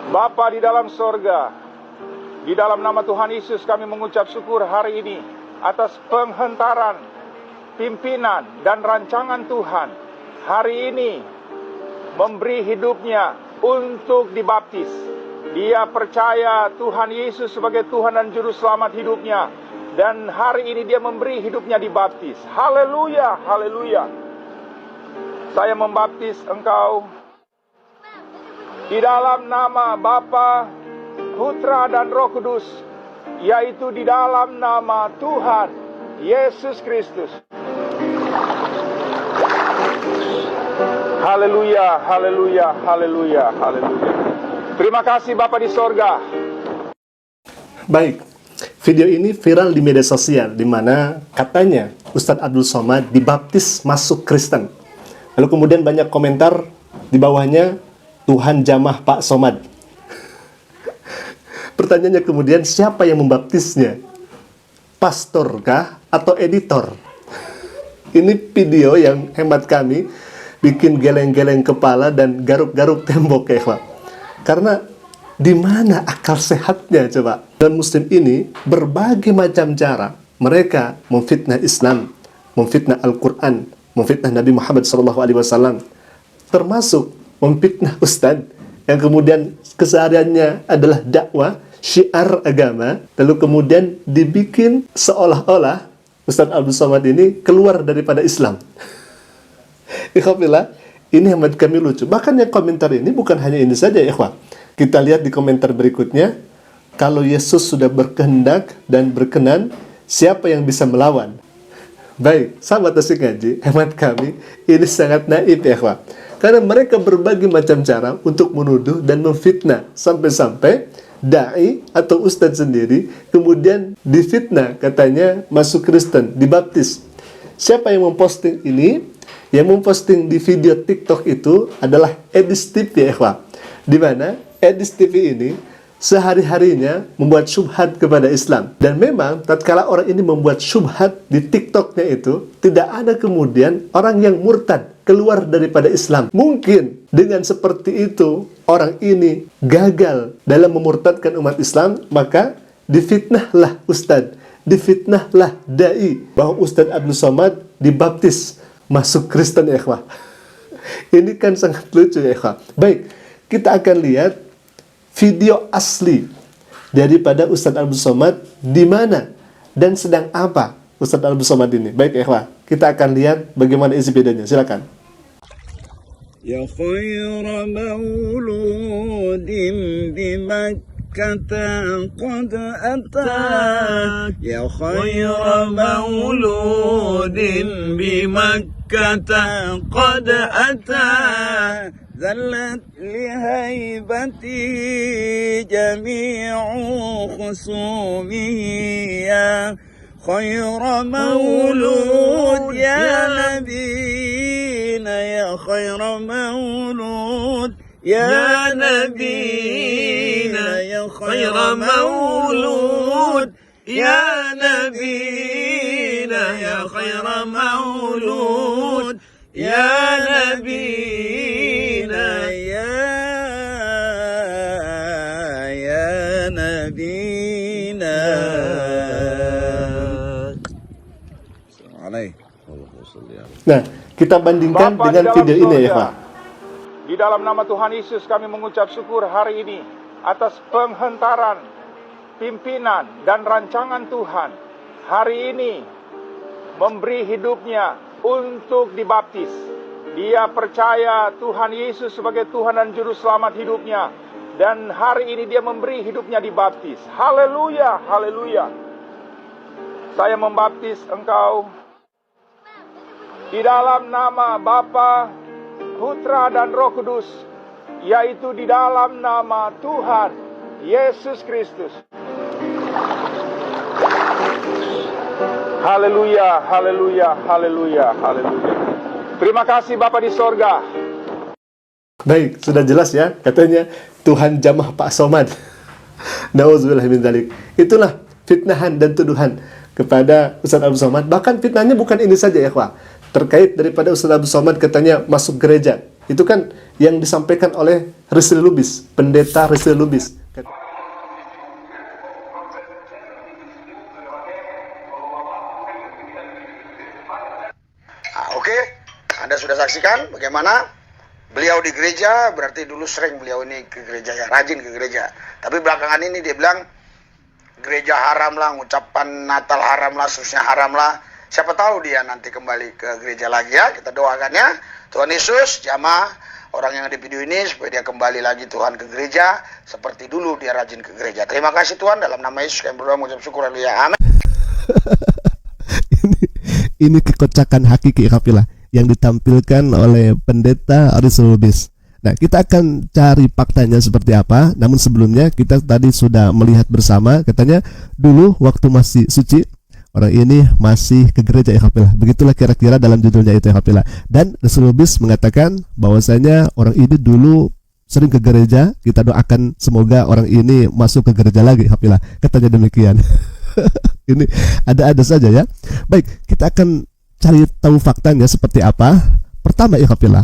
Bapa di dalam sorga, di dalam nama Tuhan Yesus kami mengucap syukur hari ini atas penghentaran, pimpinan, dan rancangan Tuhan. Hari ini memberi hidupnya untuk dibaptis. Dia percaya Tuhan Yesus sebagai Tuhan dan Juru Selamat hidupnya. Dan hari ini dia memberi hidupnya dibaptis. Haleluya, haleluya. Saya membaptis engkau di dalam nama Bapa, Putra, dan Roh Kudus, yaitu di dalam nama Tuhan Yesus Kristus. Haleluya, haleluya, haleluya, haleluya. Terima kasih Bapa di sorga. Baik, video ini viral di media sosial, di mana katanya Ustadz Abdul Somad dibaptis masuk Kristen. Lalu kemudian banyak komentar di bawahnya, Tuhan jamah Pak Somad. Pertanyaannya kemudian, siapa yang membaptisnya? Pastorkah atau editor? Ini video yang hemat kami bikin geleng-geleng kepala dan garuk-garuk tembok ya, Pak. Karena di mana akal sehatnya coba? Dan Muslim ini berbagai macam cara mereka memfitnah Islam, memfitnah Al-Quran, memfitnah Nabi Muhammad SAW, termasuk memfitnah Ustadz yang kemudian kesehariannya adalah dakwah, syiar agama, lalu kemudian dibikin seolah-olah Ustadz Abdul Somad ini keluar daripada Islam. Ikhwafillah, ini hemat kami lucu. Bahkan yang komentar ini bukan hanya ini saja ya ikhwah. Kita lihat di komentar berikutnya, kalau Yesus sudah berkehendak dan berkenan, siapa yang bisa melawan? Baik, sahabat asik ngaji, hemat kami, ini sangat naif ya ikhwah. Karena mereka berbagai macam cara untuk menuduh dan memfitnah, sampai-sampai da'i atau ustadz sendiri kemudian difitnah, katanya masuk Kristen, dibaptis. Siapa yang memposting ini? Yang memposting di video TikTok itu adalah Edis TV ya ikhwah. Di mana Edis TV ini sehari-harinya membuat syubhat kepada Islam. Dan memang tatkala orang ini membuat syubhat di TikToknya itu, tidak ada kemudian orang yang murtad keluar daripada Islam. Mungkin dengan seperti itu orang ini gagal dalam memurtadkan umat Islam, maka difitnahlah ustadz, difitnahlah da'i bahwa Ustadz Abdul Somad dibaptis masuk Kristen ya ikhwah. Ini kan sangat lucu ya ikhwah. Baik, kita akan lihat video asli daripada Ustadz Abdul Somad di mana dan sedang apa Ustadz Abdul Somad ini. Baik ya ikhwah, kita akan lihat bagaimana isi videonya. Silakan. Ya khaira mauludin bimakkata qad ata, ya khaira mauludin bimakkata qad ata, ذلت لهيبتي جميع خصومه يا خير مولود يا نبينا يا خير مولود يا نبينا يا خير مولود يا نبينا يا خير مولود يا نبينا يا نبينا. Nah, kita bandingkan Bapa dengan video ini ya Pak. Di dalam nama Tuhan Yesus kami mengucap syukur hari ini atas penghentaran, pimpinan, dan rancangan Tuhan. Hari ini memberi hidupnya untuk dibaptis. Dia percaya Tuhan Yesus sebagai Tuhan dan Juru Selamat hidupnya. Dan hari ini dia memberi hidupnya dibaptis. Haleluya, haleluya. Saya membaptis engkau di dalam nama Bapa, Putra, dan Roh Kudus, yaitu di dalam nama Tuhan Yesus Kristus. Haleluya, haleluya, haleluya, haleluya. Terima kasih Bapa di sorga. Baik, sudah jelas ya, katanya Tuhan jamah Pak Somad. Nauzubillah min dzalik. Itulah fitnahan dan tuduhan kepada Ustadz Abdul Somad. Bahkan fitnahnya bukan ini saja ya, Pak. Terkait daripada Ustadz Abdul Somad katanya masuk gereja. Itu kan yang disampaikan oleh Rizal Lubis, pendeta Rizal Lubis. Oke, Anda sudah saksikan bagaimana beliau di gereja. Berarti dulu sering beliau ini ke gereja, ya, rajin ke gereja. Tapi belakangan ini dia bilang gereja haram lah, ucapan Natal haram lah, seterusnya haram lah. Siapa tahu dia nanti kembali ke gereja lagi, ya. Kita doakan, ya. Tuhan Yesus jamah orang yang ada di video ini supaya dia kembali lagi Tuhan ke gereja seperti dulu dia rajin ke gereja. Terima kasih Tuhan, dalam nama Yesus kami berdoa mengucap syukur, haleluya, amin. Ini kekocakan hakiki kafilah yang ditampilkan oleh pendeta Rizal Lubis. Nah, kita akan cari faktanya seperti apa. Namun sebelumnya kita tadi sudah melihat bersama, katanya dulu waktu masih suci, orang ini masih ke gereja kafilah. Begitulah kira-kira dalam judulnya itu kafilah. Dan Rizal Lubis mengatakan bahwasanya orang ini dulu sering ke gereja. Kita doakan semoga orang ini masuk ke gereja lagi kafilah. Katanya demikian. Ini ada-ada saja, ya. Baik, kita akan cari tahu faktanya seperti apa. Pertama, kafilah,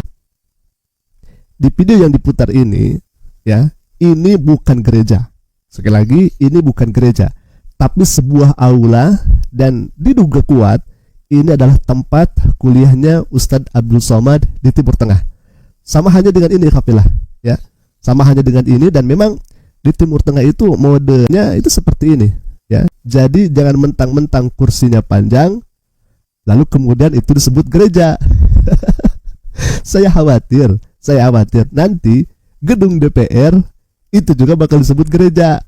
di video yang diputar ini, ya, ini bukan gereja. Sekali lagi, ini bukan gereja, tapi sebuah aula, dan diduga kuat ini adalah tempat kuliahnya Ustadz Abdul Somad di Timur Tengah. Sama hanya dengan ini kafilah, ya. Sama hanya dengan ini, dan memang di Timur Tengah itu modenya itu seperti ini, ya. Jadi jangan mentang-mentang kursinya panjang lalu kemudian itu disebut gereja. Saya khawatir nanti gedung DPR itu juga bakal disebut gereja.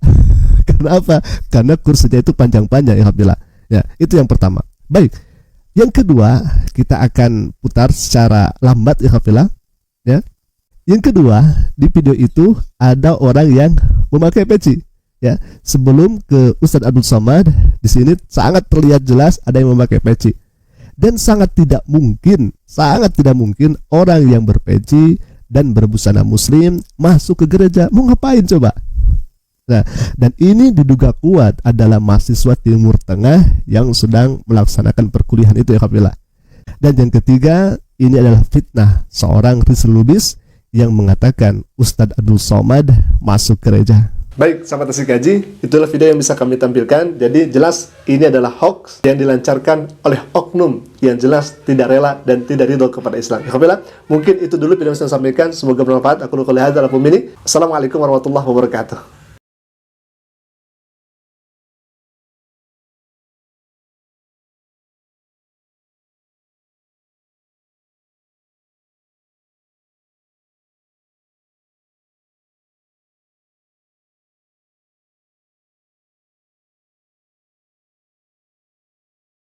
Karena apa? Karena kursinya itu panjang-panjang, alhamdulillah. Ya, itu yang pertama. Baik. Yang kedua, kita akan putar secara lambat, alhamdulillah. Ya. Yang kedua, di video itu ada orang yang memakai peci. Ya, sebelum ke Ustadz Abdul Somad, di sini sangat terlihat jelas ada yang memakai peci. Dan sangat tidak mungkin orang yang berpeci dan berbusana muslim masuk ke gereja. Mau ngapain coba? Nah, dan ini diduga kuat adalah mahasiswa Timur Tengah yang sedang melaksanakan perkuliahan itu, ya kafilah. Dan yang ketiga, ini adalah fitnah seorang Rizal Lubis yang mengatakan Ustadz Abdul Somad masuk gereja. Baik, sahabat Asik Gaji, itulah video yang bisa kami tampilkan. Jadi jelas ini adalah hoax yang dilancarkan oleh oknum yang jelas tidak rela dan tidak ridho kepada Islam. Alhamdulillah, mungkin itu dulu video yang saya sampaikan. Semoga bermanfaat. Aku Assalamualaikum warahmatullahi wabarakatuh.